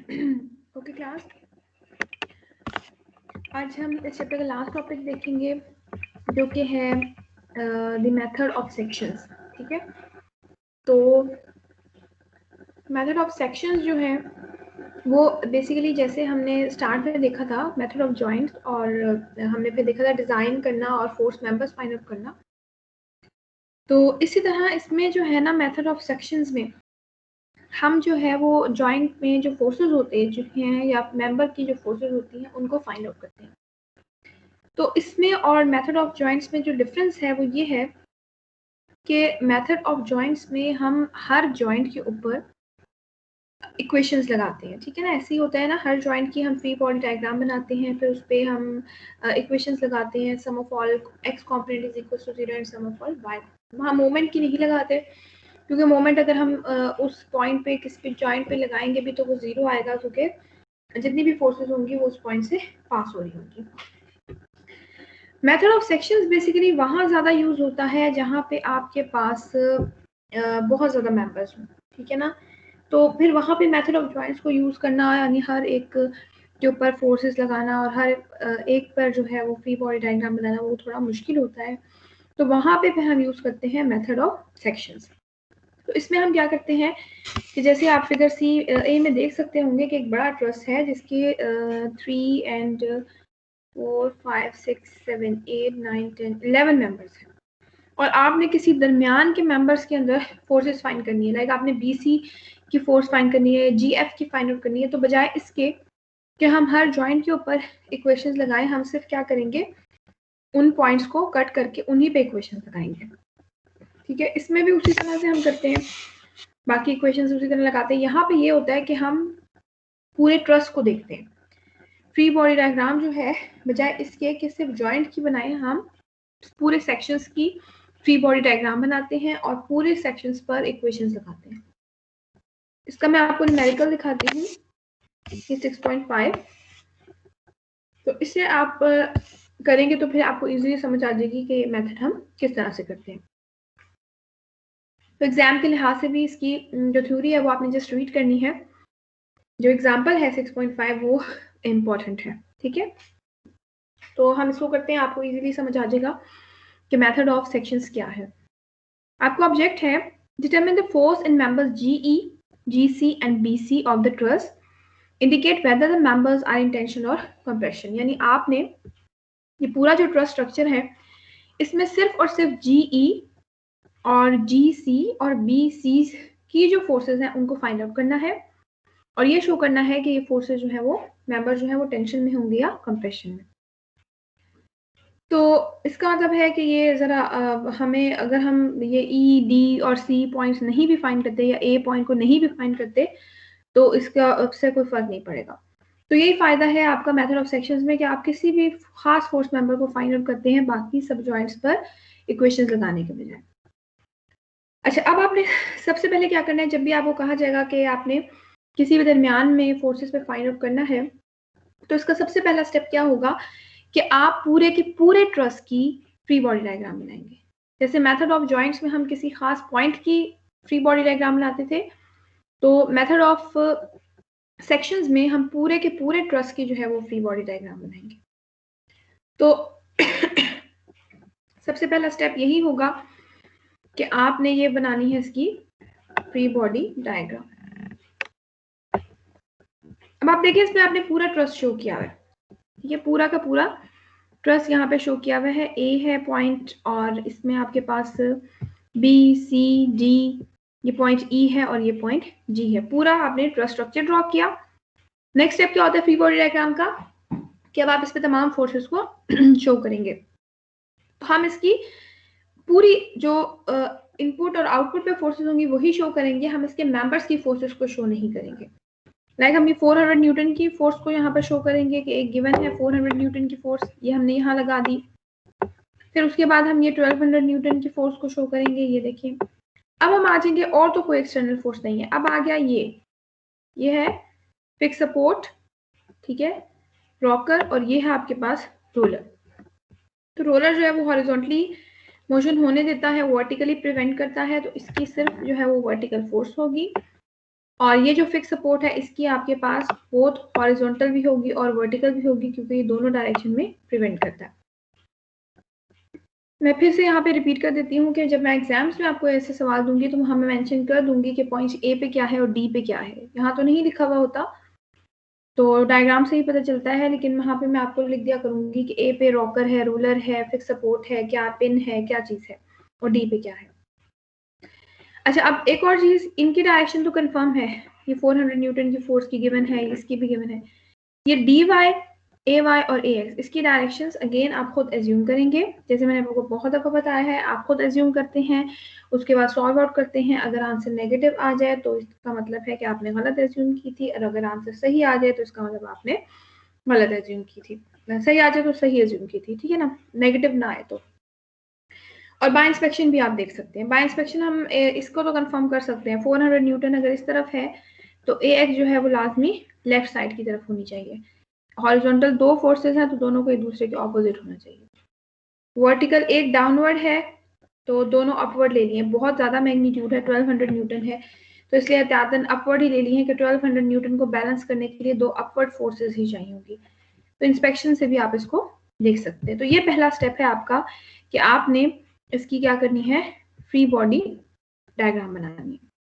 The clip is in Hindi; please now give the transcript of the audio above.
ओके क्लास, आज हम इस चैप्टर का लास्ट टॉपिक देखेंगे जो कि है द मेथड ऑफ सेक्शंस। ठीक है, तो मेथड ऑफ सेक्शंस जो है वो बेसिकली जैसे हमने स्टार्ट में देखा था मेथड ऑफ जॉइंट्स, और हमने फिर देखा था डिज़ाइन करना और फोर्स मेंबर्स फाइंड आउट करना। तो इसी तरह इसमें जो है ना मेथड ऑफ सेक्शंस में हम जो है वो जॉइंट में जो फोर्सेस होते हैं जो हैं या मेंबर की जो फोर्सेस होती हैं उनको फाइंड आउट करते हैं। तो इसमें और मेथड ऑफ जॉइंट्स में जो डिफरेंस है वो ये है कि मेथड ऑफ जॉइंट्स में हम हर जॉइंट के ऊपर इक्वेशंस लगाते हैं। ठीक है ना, ऐसे ही होता है ना, हर जॉइंट की हम फ्री बॉडी डायग्राम बनाते हैं, फिर उस पर हम इक्वेशंस लगाते हैं, sum of all x component is equal to 0 and sum of all y. वहाँ मोमेंट की नहीं लगाते, क्योंकि मोमेंट अगर हम उस पॉइंट पे किसी भी जॉइंट पे लगाएंगे भी तो वो 0 आएगा, क्योंकि जितनी भी फोर्सेस होंगी वो उस पॉइंट से पास हो रही होंगी। मेथड ऑफ सेक्शंस बेसिकली वहाँ ज़्यादा यूज होता है जहाँ पे आपके पास बहुत ज़्यादा मेंबर्स हों। ठीक है ना, तो फिर वहाँ पे मेथड ऑफ जॉइंट्स को यूज़ करना, यानी हर एक के ऊपर फोर्सेस लगाना और हर एक पर जो है वो फ्री बॉडी डायग्राम बनाना वो थोड़ा मुश्किल होता है। तो वहाँ पे फिर हम यूज़ करते हैं मेथड ऑफ सेक्शंस। तो इसमें हम क्या करते हैं कि जैसे आप फिगर सी ए में देख सकते होंगे कि एक बड़ा ट्रस है जिसके 3 एंड 4 5 6 7 8 9 10 11 मेंबर्स हैं, और आपने किसी दरमियान के मेंबर्स के अंदर फोर्सेस फाइंड करनी है, लाइक आपने BC की फोर्स फाइंड करनी है, GF की फाइंड आउट करनी है। तो बजाय इसके कि हम हर जॉइंट के ऊपर इक्वेशंस लगाएं, हम सिर्फ क्या करेंगे, उन पॉइंट्स को कट करके उन्हीं पे इक्वेशंस लगाएंगे। ठीक है, इसमें भी उसी तरह से हम करते हैं, बाकी इक्वेशंस उसी तरह लगाते हैं। यहाँ पे ये होता है कि हम पूरे ट्रस को देखते हैं। फ्री बॉडी डायग्राम जो है, बजाय इसके कि सिर्फ जॉइंट की बनाएं, हम पूरे सेक्शंस की फ्री बॉडी डायग्राम बनाते हैं और पूरे सेक्शंस पर इक्वेशंस लगाते हैं। इसका मैं आपको न्यूमेरिकल दिखाती हूँ, 6.5। तो इससे आप करेंगे तो फिर आपको इजीली समझ आ जाएगी कि ये मेथड हम किस तरह से करते हैं। तो एग्जाम के लिहाज से भी इसकी जो थ्योरी है वो आपने जस्ट रीड करनी है, जो एग्जाम्पल है 6.5 वो इम्पोर्टेंट है। ठीक है, तो हम इसको करते हैं, आपको इजीली समझ आ जाएगा कि मेथड ऑफ सेक्शंस क्या है। आपको ऑब्जेक्ट है determine the force in members GE, GC and BC of the truss, indicate whether the members are in tension और कंप्रेशन। यानी आपने ये पूरा जो ट्रस स्ट्रक्चर है इसमें सिर्फ और सिर्फ GE और GC और BC की जो फोर्सेस हैं उनको फाइंड आउट करना है, और ये शो करना है कि ये फोर्सेस जो है वो मेंबर जो है वो टेंशन में होंगे या कंप्रेशन में। तो इसका मतलब है कि ये ज़रा हमें, अगर हम ये E, D और C पॉइंट्स नहीं भी फाइंड करते या A पॉइंट को नहीं भी फाइंड करते तो इसका उससे कोई फर्क नहीं पड़ेगा। तो यही फायदा है आपका मेथड ऑफ सेक्शंस में कि आप किसी भी खास फोर्स मेंबर को फाइंड आउट करते हैं बाकी सब जॉइंट्स पर इक्वेशंस लगाने के बजाय। अच्छा, अब आपने सबसे पहले क्या करना है, जब भी आपको कहा जाएगा कि आपने किसी भी दरमियान में फोर्सेस पे फाइंड आउट करना है, तो इसका सबसे पहला स्टेप क्या होगा कि आप पूरे के पूरे ट्रस की फ्री बॉडी डायग्राम बनाएंगे। जैसे मेथड ऑफ जॉइंट्स में हम किसी खास पॉइंट की फ्री बॉडी डायग्राम बनाते थे, तो मेथड ऑफ सेक्शंस में हम पूरे के पूरे ट्रस की जो है वो फ्री बॉडी डायग्राम बनाएंगे। तो सबसे पहला स्टेप यही होगा कि आपने ये बनानी है इसकी फ्री बॉडी डायग्राम। अब आप देखिए इसमें आपने पूरा ट्रस शो किया है, ये पूरा का पूरा ट्रस यहाँ पे शो किया हुआ है। A है पॉइंट और इसमें आपके पास B, C, D, ये पॉइंट E है और ये पॉइंट G है। पूरा आपने ट्रस स्ट्रक्चर ड्रॉ किया। नेक्स्ट स्टेप क्या होता है फ्री बॉडी डायग्राम का, कि अब आप इस पे तमाम फोर्सेस को शो करेंगे। तो हम इसकी पूरी जो इनपुट और आउटपुट पे फोर्सेस होंगी वही शो करेंगे, हम इसके मेंबर्स की फोर्सेस को शो नहीं करेंगे। लाइक हम ये 400 न्यूटन की फोर्स को यहाँ पर शो करेंगे कि एक गिवन है 400 न्यूटन की फोर्स, ये हमने यहाँ लगा दी। फिर उसके बाद हम ये 1200 न्यूटन की फोर्स को शो करेंगे, ये देखिए। अब हम आ जाएंगे, और तो कोई एक्सटर्नल फोर्स नहीं है, अब आ गया ये है फिक्स सपोर्ट, ठीक है, रॉकर, और ये है आपके पास रोलर। तो रोलर जो है वो हॉरिजॉन्टली मोशन होने देता है, वर्टिकली प्रिवेंट करता है, तो इसकी सिर्फ जो है वो वर्टिकल फोर्स होगी। और ये जो फिक्स सपोर्ट है इसकी आपके पास बोथ हॉरिजॉन्टल भी होगी और वर्टिकल भी होगी, क्योंकि ये दोनों डायरेक्शन में प्रिवेंट करता है। मैं फिर से यहाँ पे रिपीट कर देती हूँ कि जब मैं एग्जाम्स में आपको ऐसे सवाल दूंगी तो मैं मेंशन कर दूंगी कि पॉइंट ए पे क्या है और डी पे क्या है। यहाँ तो नहीं लिखा हुआ होता, तो डायग्राम से ही पता चलता है, लेकिन वहाँ पे मैं आपको लिख दिया करूंगी कि ए पे रॉकर है, रूलर है, फिक्स सपोर्ट है, क्या पिन है, क्या चीज है, और डी पे क्या है। अच्छा, अब एक और चीज, इनकी डायरेक्शन तो कंफर्म है, ये 400 न्यूटन की फोर्स की गिवन है, इसकी भी गिवन है। ये डी वाई, ए वाई और ए एक्स, इसकी डायरेक्शंस अगेन आप खुद एज्यूम करेंगे, जैसे मैंने आपको बहुत दफा बताया है, आप खुद एज्यूम करते हैं, उसके बाद सॉल्व आउट करते हैं। अगर आंसर नेगेटिव आ जाए तो इसका मतलब है कि आपने गलत एज्यूम की थी, और अगर आंसर सही आ जाए तो इसका मतलब आपने गलत एज्यूम की थी। सही आ जाए तो सही एज्यूम की थी, ठीक है ना, नेगेटिव ना आए तो। और बाय इंस्पेक्शन भी आप देख सकते हैं। बाय इंस्पेक्शन हम इसको तो कंफर्म कर सकते हैं, 400 न्यूटन अगर इस तरफ है तो ए एक्स जो है वो लाजमी लेफ्ट साइड की तरफ होनी चाहिए। हॉरिजॉन्टल दो फोर्सेस हैं तो दोनों को एक दूसरे के ऑपोजिट होना चाहिए। वर्टिकल एक डाउनवर्ड है तो दोनों अपवर्ड ले लिए। बहुत ज्यादा मैग्नीट्यूड है, 1200 न्यूटन है, तो इसलिए एहतियातन अपवर्ड ही ले लिए हैं कि 1200 न्यूटन को बैलेंस करने के लिए दो अपवर्ड फोर्सेस ही चाहिए होगी। तो इंस्पेक्शन से भी आप इसको देख सकते हैं। तो ये पहला स्टेप है आपका कि आपने इसकी क्या करनी है, फ्री बॉडी डायग्राम बनानी है।